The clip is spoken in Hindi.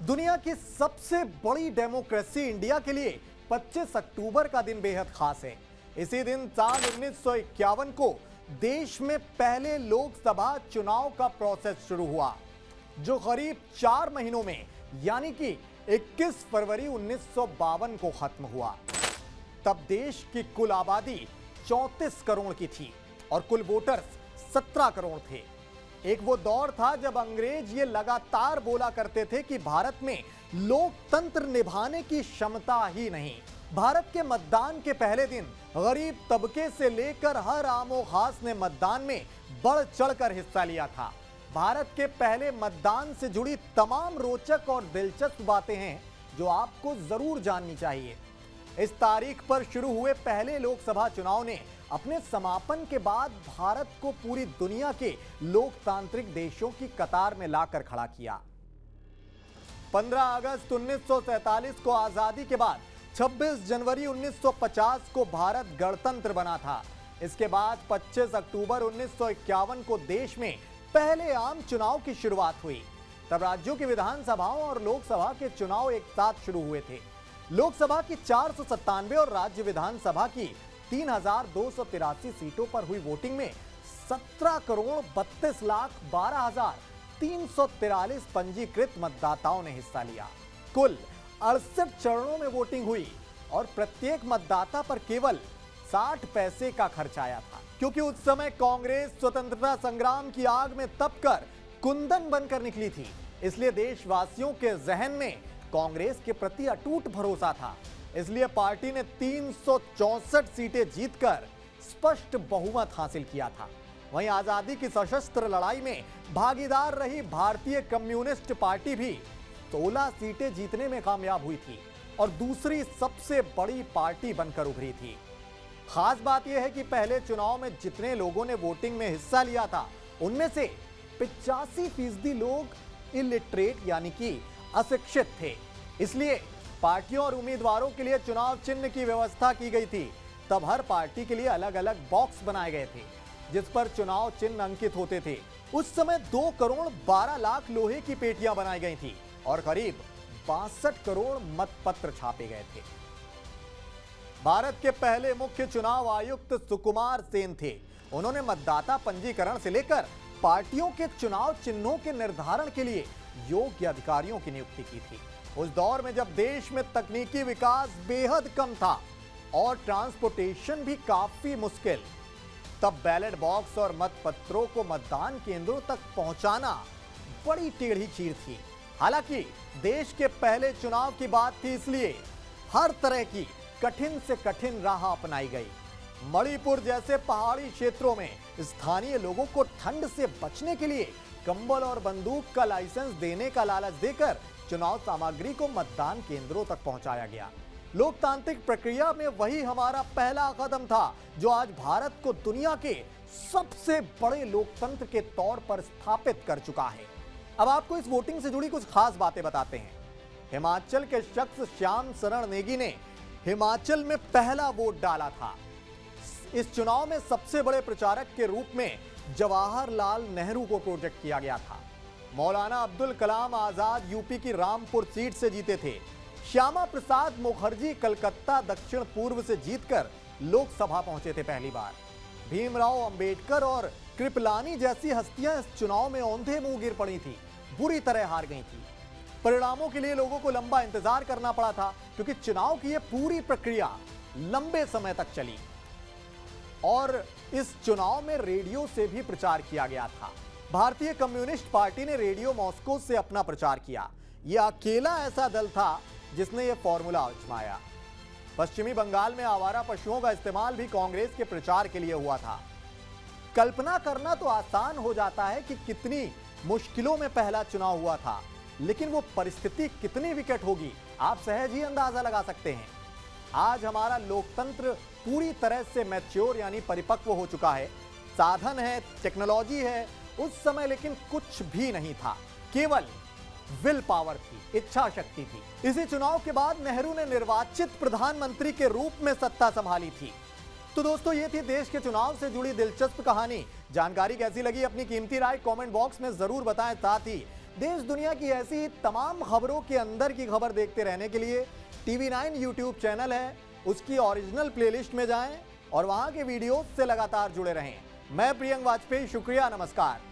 दुनिया की सबसे बड़ी डेमोक्रेसी इंडिया के लिए 25 अक्टूबर का दिन बेहद खास है। इसी दिन साल 1951 को देश में पहले लोकसभा चुनाव का प्रोसेस शुरू हुआ, जो करीब 4 महीनों में यानी कि 21 फरवरी 1952 को खत्म हुआ। तब देश की कुल आबादी 34 करोड़ की थी और कुल वोटर्स 17 करोड़ थे। एक वो दौर था जब अंग्रेज ये लगातार बोला करते थे कि भारत में लोकतंत्र निभाने की क्षमता ही नहीं। भारत के मतदान के पहले दिन गरीब तबके से लेकर हर आमो खास ने मतदान में बढ़ चढ़कर हिस्सा लिया था। भारत के पहले मतदान से जुड़ी तमाम रोचक और दिलचस्प बातें हैं जो आपको जरूर जाननी चाहिए। इस तारीख पर शुरू हुए पहले लोकसभा चुनाव ने अपने समापन के बाद भारत को पूरी दुनिया के लोकतांत्रिक देशों की कतार में लाकर खड़ा किया। 15 अगस्त 1947 को आजादी के बाद 26 जनवरी 1950 को भारत गणतंत्र बना था। इसके बाद 25 अक्टूबर 1951 को देश में पहले आम चुनाव की शुरुआत हुई। तब राज्यों की विधानसभाओं और लोकसभा के चुनाव एक साथ शुरू हुए थे। लोकसभा की 497 और राज्य विधानसभा की 3283 सीटों पर हुई वोटिंग में 17 करोड़ 32 लाख 12,343 पंजीकृत मतदाताओं ने हिस्सा लिया। कुल 68 चरणों में वोटिंग हुई और प्रत्येक मतदाता पर केवल 60 पैसे का खर्च आया था, क्योंकि उस समय कांग्रेस स्वतंत्रता संग्राम की आग में तपकर कुंदन बनकर निकली थी। इसलिए देशवासियों के जहन में कांग्रेस के प्रति अटूट भरोसा था। इसलिए पार्टी ने 364 सीटें जीतकर स्पष्ट बहुमत हासिल किया था। वहीं आजादी की सशस्त्र लड़ाई में भागीदार रही भारतीय कम्युनिस्ट पार्टी भी 16 सीटें जीतने में कामयाब हुई थी और दूसरी सबसे बड़ी पार्टी बनकर उभरी थी। खास बात यह है कि पहले चुनाव में जितने लोगों ने वोटिंग में हिस्सा लिया था, उनमें से 85% लोग इलिटरेट यानी कि अशिक्षित थे। इसलिए पार्टियों और उम्मीदवारों के लिए चुनाव चिन्ह की व्यवस्था की गई थी। तब हर पार्टी के लिए अलग अलग बॉक्स बनाए गए थे जिस पर चुनाव चिन्ह अंकित होते थे। उस समय 2 करोड़ 12 लाख लोहे की पेटियां बनाई गई थी और करीब 62 करोड़ मतपत्र छापे गए थे। भारत के पहले मुख्य चुनाव आयुक्त सुकुमार सेन थे। उन्होंने मतदाता पंजीकरण से लेकर पार्टियों के चुनाव चिन्हों के निर्धारण के लिए योग्य अधिकारियों की नियुक्ति की थी। उस दौर में जब देश में तकनीकी विकास बेहद कम था और ट्रांसपोर्टेशन भी काफी मुश्किल, तब बैलेट बॉक्स और मतपत्रों को मतदान केंद्रों तक पहुंचाना बड़ी टेढ़ी खीर थी। हालांकि देश के पहले चुनाव की बात थी, इसलिए हर तरह की कठिन से कठिन राह अपनाई गई। मणिपुर जैसे पहाड़ी क्षेत्रों में स्थानीय लोगों को ठंड से बचने के लिए कंबल और बंदूक का लाइसेंस देने का लालच देकर चुनाव सामग्री को मतदान केंद्रों तक पहुंचाया गया। लोकतांत्रिक प्रक्रिया में वही हमारा पहला कदम था जो आज भारत को दुनिया के सबसे बड़े लोकतंत्र के तौर पर स्थापित कर चुका है। अब आपको इस वोटिंग से जुड़ी कुछ खास बातें बताते हैं। हिमाचल के शख्स श्याम शरण नेगी ने हिमाचल में पहला वोट डाला था। इस चुनाव में सबसे बड़े प्रचारक के रूप में जवाहरलाल नेहरू को प्रोजेक्ट किया गया था। मौलाना अब्दुल कलाम आजाद यूपी की रामपुर सीट से जीते थे। श्यामा प्रसाद मुखर्जी कलकत्ता दक्षिण पूर्व से जीतकर लोकसभा पहुंचे थे पहली बार। भीमराव अंबेडकर और कृपलानी जैसी हस्तियां इस चुनाव में औंधे मुंह गिर पड़ी थी, बुरी तरह हार गई थी। परिणामों के लिए लोगों को लंबा इंतजार करना पड़ा था, क्योंकि चुनाव की यह पूरी प्रक्रिया लंबे समय तक चली और इस चुनाव में रेडियो से भी प्रचार किया गया था। भारतीय कम्युनिस्ट पार्टी ने रेडियो मॉस्को से अपना प्रचार किया। यह अकेला ऐसा दल था जिसने यह फॉर्मूला आजमाया। पश्चिमी बंगाल में आवारा पशुओं का इस्तेमाल भी कांग्रेस के प्रचार के लिए हुआ था। कल्पना करना तो आसान हो जाता है कि कितनी मुश्किलों में पहला चुनाव हुआ था, लेकिन वो परिस्थिति कितनी विकट होगी आप सहज ही अंदाजा लगा सकते हैं। आज हमारा लोकतंत्र पूरी तरह से मैच्योर यानी परिपक्व हो चुका है। साधन है, टेक्नोलॉजी है। उस समय लेकिन कुछ भी नहीं था, केवल विल पावर थी, इच्छा शक्ति थी। इसी चुनाव के बाद नेहरू ने निर्वाचित प्रधानमंत्री के रूप में सत्ता संभाली थी। तो दोस्तों, ये थी देश के चुनाव से जुड़ी दिलचस्प कहानी। जानकारी कैसी लगी अपनी कीमती राय कमेंट बॉक्स में जरूर बताएं। साथ ही देश दुनिया की ऐसी तमाम खबरों के अंदर की खबर देखते रहने के लिए TV9 यूट्यूब चैनल है, उसकी ओरिजिनल प्लेलिस्ट में जाएं और वहां के वीडियो से लगातार जुड़े रहें। मैं प्रियंक वाजपेयी, शुक्रिया, नमस्कार।